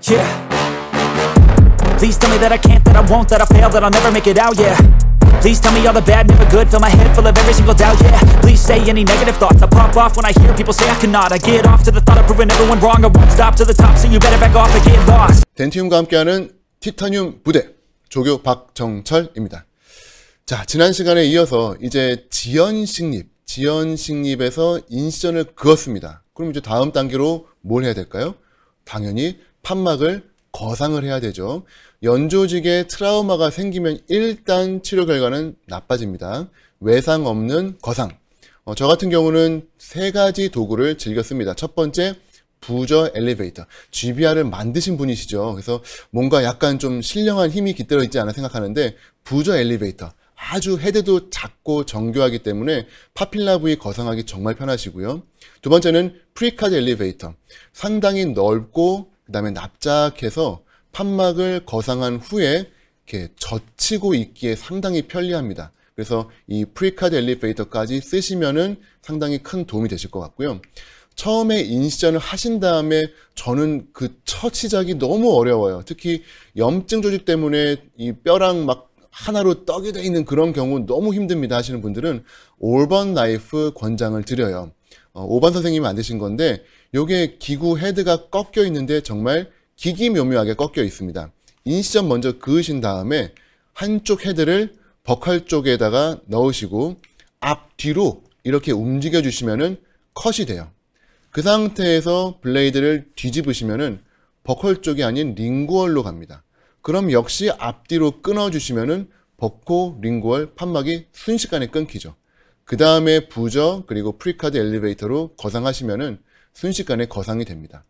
Yeah. Please tell me that I can't, that I won't, that I fail, that I'll never make it out, yeah. Please tell me all the bad, never good, fill my head full of every single doubt, yeah. Please say any negative thoughts, I pop off when I hear people say I cannot. I get off to the thought of proving everyone wrong, I won't stop to the top, so you better back off and get lost. 덴티움과 함께하는 티타늄 부대, 조교 박정철입니다. 자, 지난 시간에 이어서 이제 지연식립에서 인시전을 그었습니다. 그럼 이제 다음 단계로 뭘 해야 될까요? 당연히 판막을 거상을 해야 되죠. 연조직에 트라우마가 생기면 일단 치료 결과는 나빠집니다. 외상 없는 거상. 저 같은 경우는 세 가지 도구를 즐겨 씁니다. 첫 번째, 부저 엘리베이터. GBR을 만드신 분이시죠. 그래서 뭔가 약간 좀 신령한 힘이 깃들어 있지 않아 생각하는데, 부저 엘리베이터. 아주 헤드도 작고 정교하기 때문에 파필라 부위 거상하기 정말 편하시고요. 두 번째는 프리카드 엘리베이터. 상당히 넓고 그 다음에 납작해서 판막을 거상한 후에 이렇게 젖히고 있기에 상당히 편리합니다. 그래서 이 프리카드 엘리베이터까지 쓰시면은 상당히 큰 도움이 되실 것 같고요. 처음에 인시전을 하신 다음에 저는 그 첫 시작이 너무 어려워요. 특히 염증 조직 때문에 이 뼈랑 막 하나로 떡이 돼 있는 그런 경우 너무 힘듭니다 하시는 분들은 올번 나이프 권장을 드려요. 5번 선생님이 만드신 건데 요게 기구 헤드가 꺾여 있는데 정말 기기묘묘하게 꺾여 있습니다. 인시전 먼저 그으신 다음에 한쪽 헤드를 버컬 쪽에다가 넣으시고 앞뒤로 이렇게 움직여 주시면은 컷이 돼요. 그 상태에서 블레이드를 뒤집으시면은 버컬 쪽이 아닌 링구얼로 갑니다. 그럼 역시 앞뒤로 끊어주시면은 버코 링구얼 판막이 순식간에 끊기죠. 그 다음에 부저 그리고 프리카드 엘리베이터로 거상하시면은 순식간에 거상이 됩니다.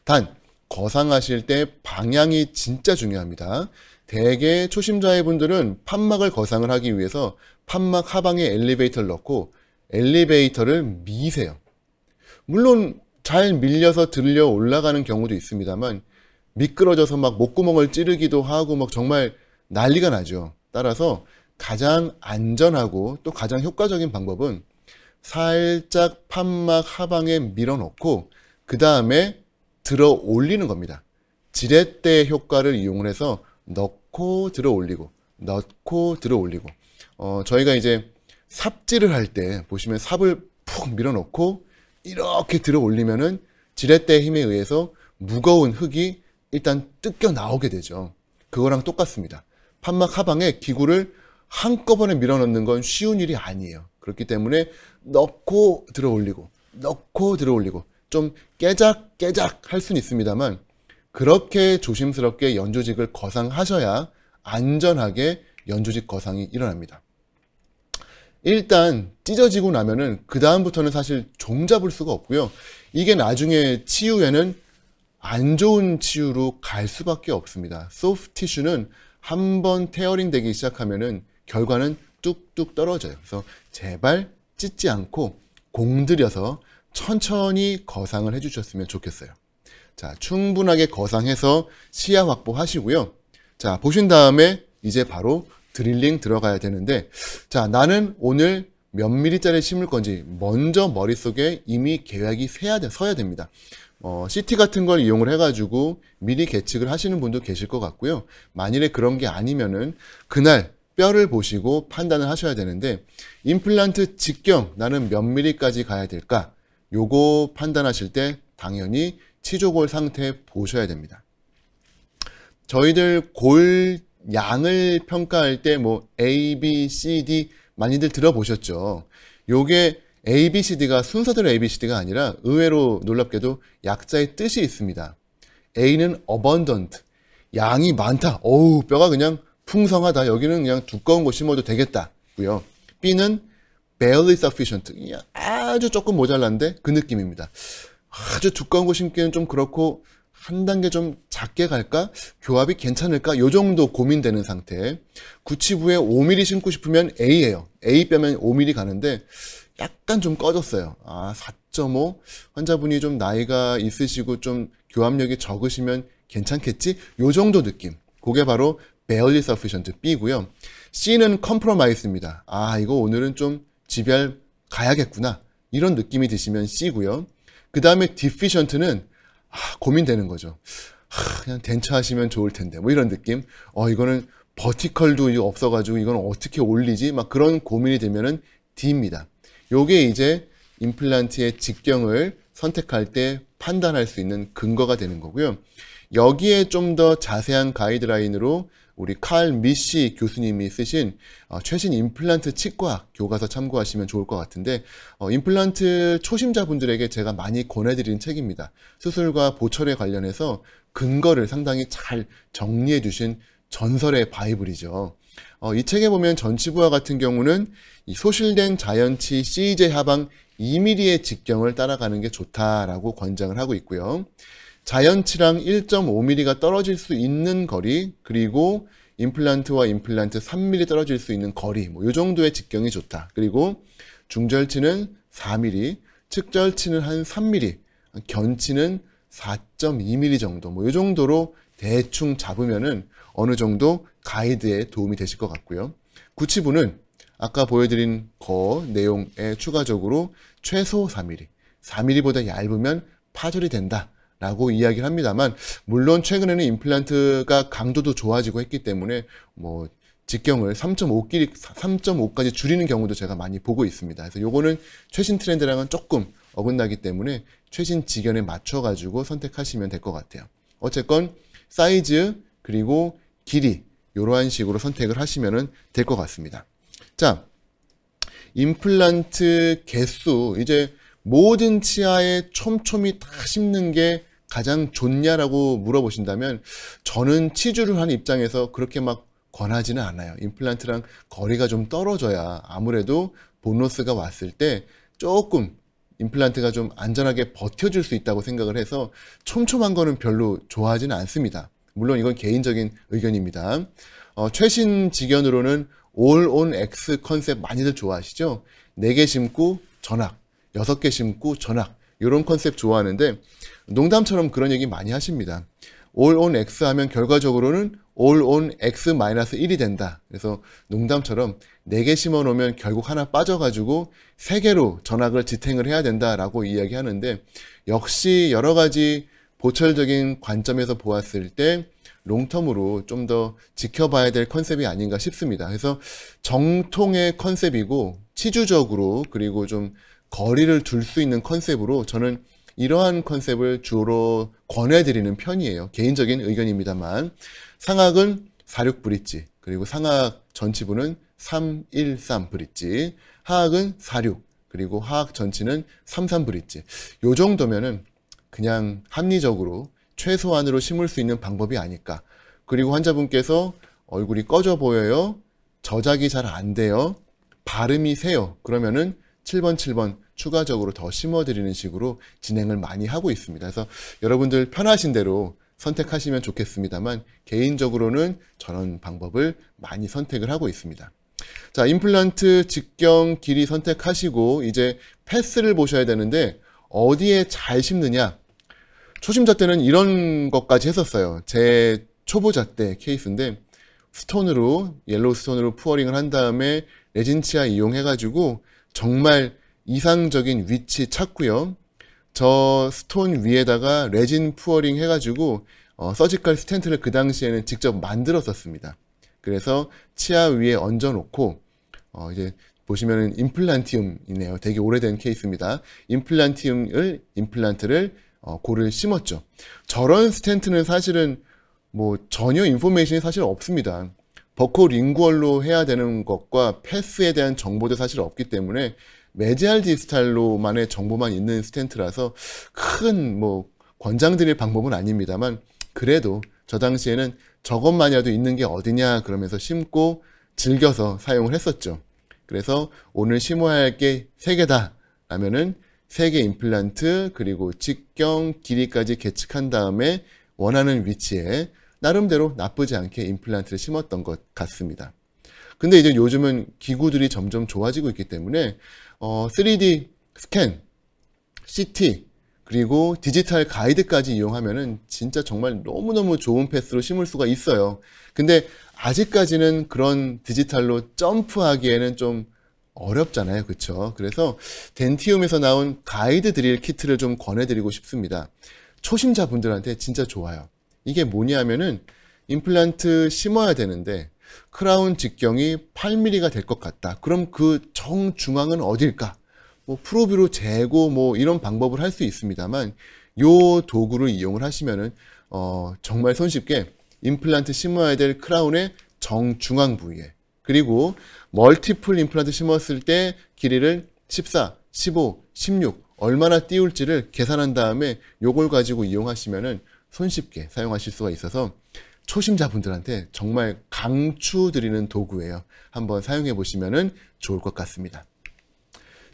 단 거상하실 때 방향이 진짜 중요합니다. 대개 초심자의 분들은 판막을 거상을 하기 위해서 판막 하방에 엘리베이터를 넣고 엘리베이터를 미세요. 물론 잘 밀려서 들려 올라가는 경우도 있습니다만 미끄러져서 막 목구멍을 찌르기도 하고 막 정말 난리가 나죠. 따라서 가장 안전하고 또 가장 효과적인 방법은 살짝 판막 하방에 밀어넣고 그 다음에 들어 올리는 겁니다. 지렛대 효과를 이용을 해서 넣고 들어 올리고 넣고 들어 올리고 저희가 이제 삽질을 할 때 보시면 삽을 푹 밀어넣고 이렇게 들어 올리면은 지렛대의 힘에 의해서 무거운 흙이 일단 뜯겨 나오게 되죠. 그거랑 똑같습니다. 판막 하방에 기구를 한꺼번에 밀어넣는 건 쉬운 일이 아니에요. 그렇기 때문에 넣고 들어 올리고 넣고 들어 올리고 좀 깨작깨작 할 수는 있습니다만 그렇게 조심스럽게 연조직을 거상하셔야 안전하게 연조직 거상이 일어납니다. 일단 찢어지고 나면은 그 다음부터는 사실 종잡을 수가 없고요. 이게 나중에 치유에는 안 좋은 치유로 갈 수밖에 없습니다. 소프트 티슈는 한번 테어링 되기 시작하면은 결과는 뚝뚝 떨어져요. 그래서 제발 찢지 않고 공들여서 천천히 거상을 해주셨으면 좋겠어요. 자, 충분하게 거상해서 시야 확보하시고요. 자, 보신 다음에 이제 바로 드릴링 들어가야 되는데, 자, 나는 오늘 몇 미리짜리 심을 건지 먼저 머릿속에 이미 계획이 서야 됩니다. CT 같은 걸 이용을 해가지고 미리 계측을 하시는 분도 계실 것 같고요. 만일에 그런 게 아니면은 그날 뼈를 보시고 판단을 하셔야 되는데, 임플란트 직경 나는 몇 미리까지 가야 될까? 요거 판단하실 때 당연히 치조골 상태 보셔야 됩니다. 저희들 골 양을 평가할 때 뭐 A, B, C, D 많이들 들어보셨죠? 요게 A, B, C, D가 순서대로 A, B, C, D가 아니라 의외로 놀랍게도 약자의 뜻이 있습니다. A는 abundant, 양이 많다. 어우, 뼈가 그냥 풍성하다. 여기는 그냥 두꺼운 거 심어도 되겠다고요. B는 barely sufficient, 아주 조금 모자란데 그 느낌입니다. 아주 두꺼운 거 심기는 좀 그렇고 한 단계 좀 작게 갈까? 교합이 괜찮을까? 요 정도 고민되는 상태. 구치부에 5mm 심고 싶으면 A예요. A 뼈면 5mm 가는데 약간 좀 꺼졌어요. 4.5? 환자분이 좀 나이가 있으시고 좀 교합력이 적으시면 괜찮겠지? 요 정도 느낌. 그게 바로 barely sufficient B고요. C는 compromise입니다. 이거 오늘은 좀 GBR 가야겠구나. 이런 느낌이 드시면 C고요. 그 다음에 deficient는 고민되는 거죠. 그냥 덴처 하시면 좋을 텐데 뭐 이런 느낌. 이거는 버티컬도 없어가지고 이건 어떻게 올리지? 막 그런 고민이 되면은 D입니다. 요게 이제 임플란트의 직경을 선택할 때 판단할 수 있는 근거가 되는 거고요. 여기에 좀 더 자세한 가이드라인으로 우리 칼 미시 교수님이 쓰신 최신 임플란트 치과 교과서 참고하시면 좋을 것 같은데, 임플란트 초심자분들에게 제가 많이 권해드리는 책입니다. 수술과 보철에 관련해서 근거를 상당히 잘 정리해 주신 전설의 바이블이죠. 이 책에 보면 전치부와 같은 경우는 이 소실된 자연치 CJ 하방 2mm의 직경을 따라가는 게 좋다라고 권장을 하고 있고요. 자연치랑 1.5mm가 떨어질 수 있는 거리, 그리고 임플란트와 임플란트 3mm 떨어질 수 있는 거리, 뭐 이 정도의 직경이 좋다. 그리고 중절치는 4mm, 측절치는 한 3mm, 견치는 4.2mm 정도, 뭐 이 정도로 대충 잡으면은 어느 정도 가이드에 도움이 되실 것 같고요. 구치부는 아까 보여드린 내용에 추가적으로 최소 4mm, 4mm보다 얇으면 파절이 된다 라고 이야기를 합니다만, 물론 최근에는 임플란트가 강도도 좋아지고 했기 때문에 뭐 직경을 3.5까지 줄이는 경우도 제가 많이 보고 있습니다. 그래서 요거는 최신 트렌드랑은 조금 어긋나기 때문에 최신 지견에 맞춰 가지고 선택하시면 될 것 같아요. 어쨌건 사이즈 그리고 길이 이러한 식으로 선택을 하시면 될 것 같습니다. 자, 임플란트 개수, 이제 모든 치아에 촘촘히 다 심는 게 가장 좋냐라고 물어보신다면, 저는 치주를 하는 입장에서 그렇게 막 권하지는 않아요. 임플란트랑 거리가 좀 떨어져야 아무래도 본로스가 왔을 때 조금 임플란트가 좀 안전하게 버텨줄 수 있다고 생각을 해서 촘촘한 거는 별로 좋아하지는 않습니다. 물론 이건 개인적인 의견입니다. 최신 지견으로는 All on X 컨셉 많이들 좋아하시죠? 4개 심고 전악, 6개 심고 전악, 이런 컨셉 좋아하는데, 농담처럼 그런 얘기 많이 하십니다. All on X 하면 결과적으로는 All on X-1이 된다. 그래서 농담처럼 4개 심어 놓으면 결국 하나 빠져가지고 3개로 전악을 지탱을 해야 된다라고 이야기하는데, 역시 여러 가지 보철적인 관점에서 보았을 때 롱텀으로 좀 더 지켜봐야 될 컨셉이 아닌가 싶습니다. 그래서 정통의 컨셉이고 치주적으로, 그리고 좀 거리를 둘 수 있는 컨셉으로 저는 이러한 컨셉을 주로 권해드리는 편이에요. 개인적인 의견입니다만, 상악은 46 브릿지, 그리고 상악 전치부는 313 브릿지, 하악은 46, 그리고 하악 전치는 33 브릿지. 요 정도면은 그냥 합리적으로 최소한으로 심을 수 있는 방법이 아닐까. 그리고 환자분께서 얼굴이 꺼져 보여요, 저작이 잘 안 돼요, 발음이 세요, 그러면은 7번 추가적으로 더 심어드리는 식으로 진행을 많이 하고 있습니다. 그래서 여러분들 편하신 대로 선택하시면 좋겠습니다만, 개인적으로는 저런 방법을 많이 선택을 하고 있습니다. 자, 임플란트 직경 길이 선택하시고 이제 패스를 보셔야 되는데, 어디에 잘 심느냐. 초심자 때는 이런 것까지 했었어요. 제 초보자 때 케이스인데, 스톤으로, 옐로우 스톤으로 푸어링을 한 다음에 레진 치아 이용해가지고 정말 이상적인 위치 찾고요. 저 스톤 위에다가 레진 푸어링 해가지고 서지컬 스텐트를 그 당시에는 직접 만들었었습니다. 그래서 치아 위에 얹어놓고 이제 보시면은 임플란티움이네요. 되게 오래된 케이스입니다. 임플란트를 고를 심었죠. 저런 스텐트는 사실은 뭐 전혀 인포메이션이 사실 없습니다. 버코 링구얼로 해야 되는 것과 패스에 대한 정보도 사실 없기 때문에 메지알 디스탈로만의 정보만 있는 스텐트라서 큰 뭐 권장드릴 방법은 아닙니다만, 그래도 저 당시에는 저것만이라도 있는 게 어디냐 그러면서 심고 즐겨서 사용을 했었죠. 그래서 오늘 심어야 할 게 3개다 라면은 3개 임플란트, 그리고 직경 길이까지 계측한 다음에 원하는 위치에 나름대로 나쁘지 않게 임플란트를 심었던 것 같습니다. 근데 이제 요즘은 기구들이 점점 좋아지고 있기 때문에 3D 스캔, CT, 그리고 디지털 가이드까지 이용하면은 진짜 정말 너무너무 좋은 패스로 심을 수가 있어요. 근데 아직까지는 그런 디지털로 점프하기에는 좀 어렵잖아요. 그쵸? 그래서 덴티움에서 나온 가이드 드릴 키트를 좀 권해드리고 싶습니다. 초심자분들한테 진짜 좋아요. 이게 뭐냐면은 임플란트 심어야 되는데 크라운 직경이 8mm가 될 것 같다. 그럼 그 정중앙은 어딜까? 뭐 프로뷰로 재고 뭐 이런 방법을 할 수 있습니다만 요 도구를 이용을 하시면은 정말 손쉽게 임플란트 심어야 될 크라운의 정중앙 부위에, 그리고 멀티플 임플란트 심었을 때 길이를 14, 15, 16 얼마나 띄울지를 계산한 다음에 요걸 가지고 이용하시면은 손쉽게 사용하실 수가 있어서 초심자분들한테 정말 강추드리는 도구예요. 한번 사용해 보시면은 좋을 것 같습니다.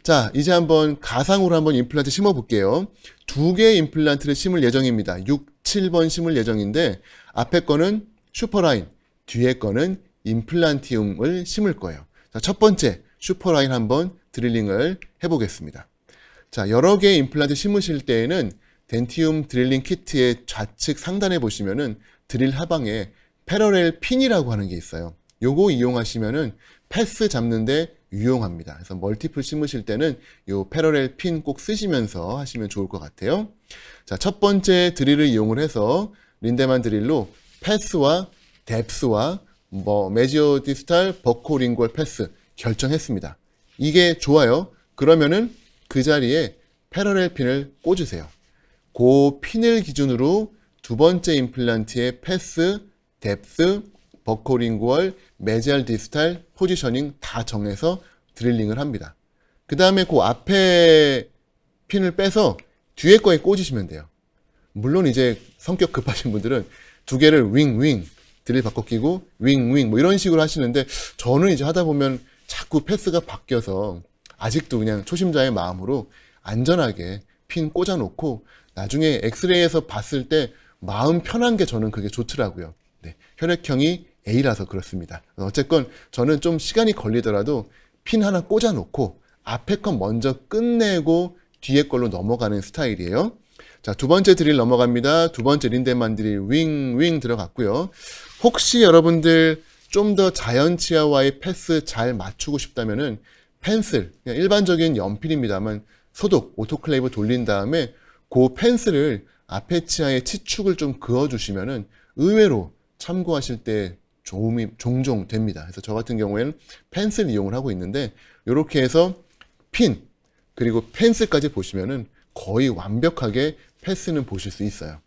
자, 이제 한번 가상으로 한번 임플란트 심어 볼게요. 2개의 임플란트를 심을 예정입니다. 6, 7번 심을 예정인데 앞에 거는 슈퍼라인, 뒤에 거는 임플란티움을 심을 거예요. 자, 첫 번째 슈퍼라인 한번 드릴링을 해보겠습니다. 자, 여러 개의 임플란트 심으실 때에는 덴티움 드릴링 키트의 좌측 상단에 보시면은 드릴 하방에 패러렐 핀이라고 하는 게 있어요. 요거 이용하시면은 패스 잡는데 유용합니다. 그래서 멀티플 심으실 때는 요 패러렐 핀 꼭 쓰시면서 하시면 좋을 것 같아요. 자, 첫 번째 드릴을 이용을 해서 린데만 드릴로 패스와 뎁스와 메지오 디스탈 버코링골 패스 결정했습니다. 이게 좋아요. 그러면은 그 자리에 패러렐 핀을 꽂으세요. 그 핀을 기준으로 두 번째 임플란트의 패스, 뎁스, 버코링골, 메지알 디스탈, 포지셔닝 다 정해서 드릴링을 합니다. 그 다음에 그 앞에 핀을 빼서 뒤에 거에 꽂으시면 돼요. 물론 이제 성격 급하신 분들은 두 개를 윙 드릴 바꿔 끼고 윙 뭐 이런 식으로 하시는데 저는 이제 하다 보면 자꾸 패스가 바뀌어서 아직도 그냥 초심자의 마음으로 안전하게 핀 꽂아 놓고 나중에 엑스레이에서 봤을 때 마음 편한 게 저는 그게 좋더라고요. 네, 혈액형이 A라서 그렇습니다. 어쨌건 저는 좀 시간이 걸리더라도 핀 하나 꽂아 놓고 앞에 건 먼저 끝내고 뒤에 걸로 넘어가는 스타일이에요. 자, 두 번째 드릴 넘어갑니다. 두 번째 린데만 드릴 윙 들어갔고요. 혹시 여러분들 좀 더 자연치아와의 패스 잘 맞추고 싶다면은 펜슬, 그냥 일반적인 연필입니다만 소독, 오토클레이브 돌린 다음에 그 펜슬을 앞에 치아에 치축을 좀 그어주시면은 의외로 참고하실 때 도움이 종종 됩니다. 그래서 저 같은 경우에는 펜슬 이용을 하고 있는데 이렇게 해서 핀 그리고 펜슬까지 보시면은 거의 완벽하게 패스는 보실 수 있어요.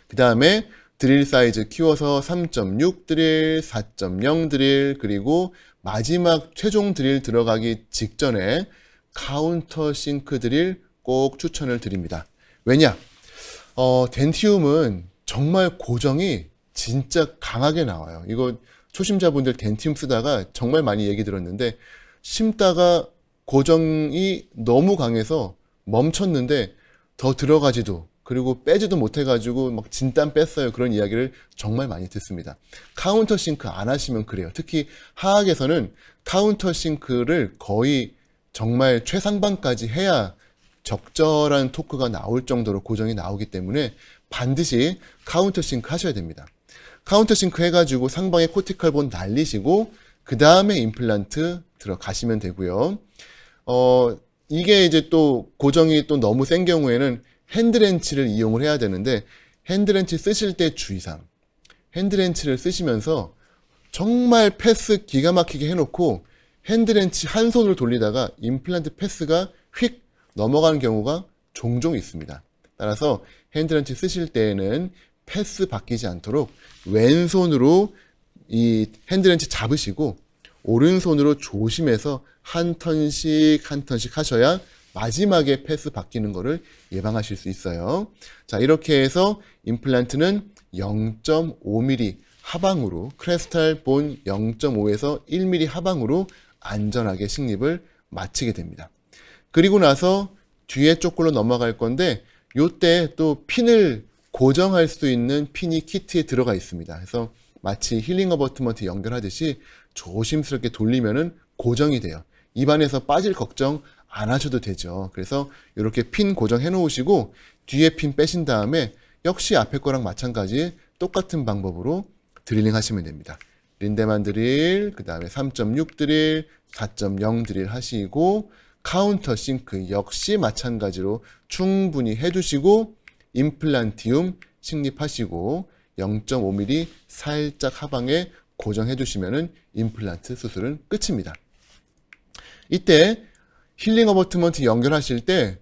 그 다음에 드릴 사이즈 키워서 3.6 드릴, 4.0 드릴, 그리고 마지막 최종 드릴 들어가기 직전에 카운터 싱크 드릴 꼭 추천을 드립니다. 왜냐? 덴티움은 정말 고정이 진짜 강하게 나와요. 이거 초심자분들 덴티움 쓰다가 정말 많이 얘기 들었는데 심다가 고정이 너무 강해서 멈췄는데 더 들어가지도 그리고 빼지도 못해가지고 막 진땀 뺐어요. 그런 이야기를 정말 많이 듣습니다. 카운터 싱크 안 하시면 그래요. 특히 하악에서는 카운터 싱크를 거의 정말 최상반까지 해야 적절한 토크가 나올 정도로 고정이 나오기 때문에 반드시 카운터 싱크 하셔야 됩니다. 카운터 싱크 해가지고 상방에 코티칼 본 날리시고 그 다음에 임플란트 들어가시면 되고요. 이게 이제 또 고정이 또 너무 센 경우에는 핸드렌치를 이용을 해야 되는데 핸드렌치 쓰실 때 주의사항. 핸드렌치를 쓰시면서 정말 패스 기가 막히게 해놓고 핸드렌치 한 손으로 돌리다가 임플란트 패스가 휙 넘어가는 경우가 종종 있습니다. 따라서 핸드렌치 쓰실 때에는 패스 바뀌지 않도록 왼손으로 이 핸드렌치 잡으시고 오른손으로 조심해서 한 턴씩 하셔야 마지막에 패스 바뀌는 거를 예방하실 수 있어요. 자, 이렇게 해서 임플란트는 0.5mm 하방으로 크레스탈 본 0.5에서 1mm 하방으로 안전하게 식립을 마치게 됩니다. 그리고 나서 뒤에 쪽으로 넘어갈 건데 요때 또 핀을 고정할 수 있는 핀이 키트에 들어가 있습니다. 그래서 마치 힐링 어버트먼트 연결하듯이 조심스럽게 돌리면은 고정이 돼요. 입안에서 빠질 걱정 안 하셔도 되죠. 그래서 이렇게 핀 고정해 놓으시고 뒤에 핀 빼신 다음에 역시 앞에 거랑 마찬가지 똑같은 방법으로 드릴링 하시면 됩니다. 린데만 드릴, 그 다음에 3.6 드릴, 4.0 드릴 하시고 카운터 싱크 역시 마찬가지로 충분히 해두시고 임플란티움 식립하시고 0.5mm 살짝 하방에 고정해 주시면은 임플란트 수술은 끝입니다. 이때 힐링 어버트먼트 연결하실 때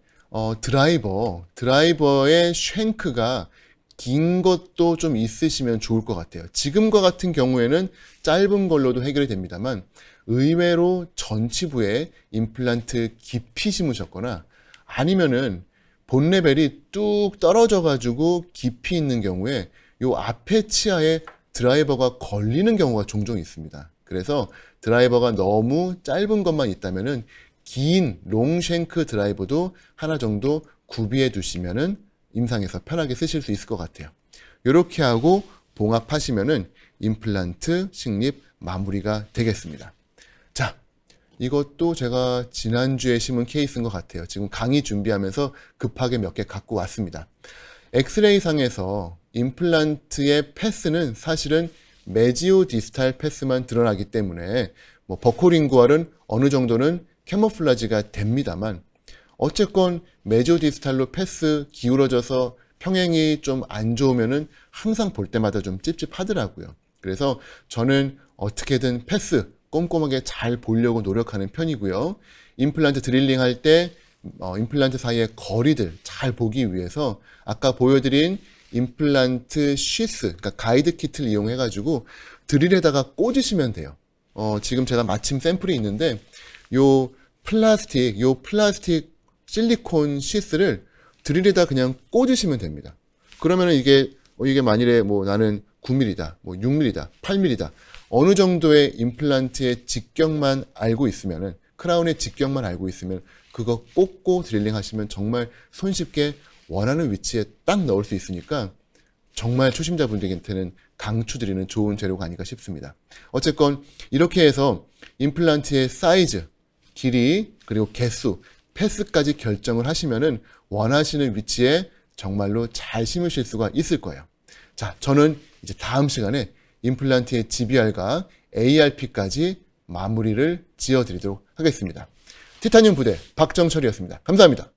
드라이버의 쉔크가 긴 것도 좀 있으시면 좋을 것 같아요. 지금과 같은 경우에는 짧은 걸로도 해결이 됩니다만 의외로 전치부에 임플란트 깊이 심으셨거나 아니면은 본 레벨이 뚝 떨어져 가지고 깊이 있는 경우에 요 앞에 치아에 드라이버가 걸리는 경우가 종종 있습니다. 그래서 드라이버가 너무 짧은 것만 있다면은 긴 롱쉔크 드라이버도 하나 정도 구비해 두시면은 임상에서 편하게 쓰실 수 있을 것 같아요. 이렇게 하고 봉합하시면은 임플란트 식립 마무리가 되겠습니다. 자, 이것도 제가 지난주에 심은 케이스인 것 같아요. 지금 강의 준비하면서 급하게 몇 개 갖고 왔습니다. 엑스레이 상에서 임플란트의 패스는 사실은 메지오 디스탈 패스만 드러나기 때문에 뭐 버코링구알은 어느 정도는 캐모플라지가 됩니다만 어쨌건 메지오 디스탈로 패스 기울어져서 평행이 좀 안 좋으면은 항상 볼 때마다 좀 찝찝하더라고요. 그래서 저는 어떻게든 패스 꼼꼼하게 잘 보려고 노력하는 편이고요. 임플란트 드릴링 할 때 임플란트 사이의 거리들 잘 보기 위해서 아까 보여드린 임플란트 쉬스, 그러니까 가이드 키트를 이용해 가지고 드릴에다가 꽂으시면 돼요. 지금 제가 마침 샘플이 있는데 요 플라스틱 실리콘 쉬스를 드릴에다 그냥 꽂으시면 됩니다. 그러면은 이게 만일에 뭐 나는 9mm다, 뭐 6mm다, 8mm다 어느 정도의 임플란트의 직경만 알고 있으면은 크라운의 직경만 알고 있으면 그거 꽂고 드릴링 하시면 정말 손쉽게 원하는 위치에 딱 넣을 수 있으니까 정말 초심자분들한테는 강추드리는 좋은 재료가 아닐까 싶습니다. 어쨌건 이렇게 해서 임플란트의 사이즈, 길이, 그리고 개수, 패스까지 결정을 하시면은 원하시는 위치에 정말로 잘 심으실 수가 있을 거예요. 자, 저는 이제 다음 시간에 임플란트의 GBR과 ARP까지 마무리를 지어드리도록 하겠습니다. 티타늄 부대 박정철이었습니다. 감사합니다.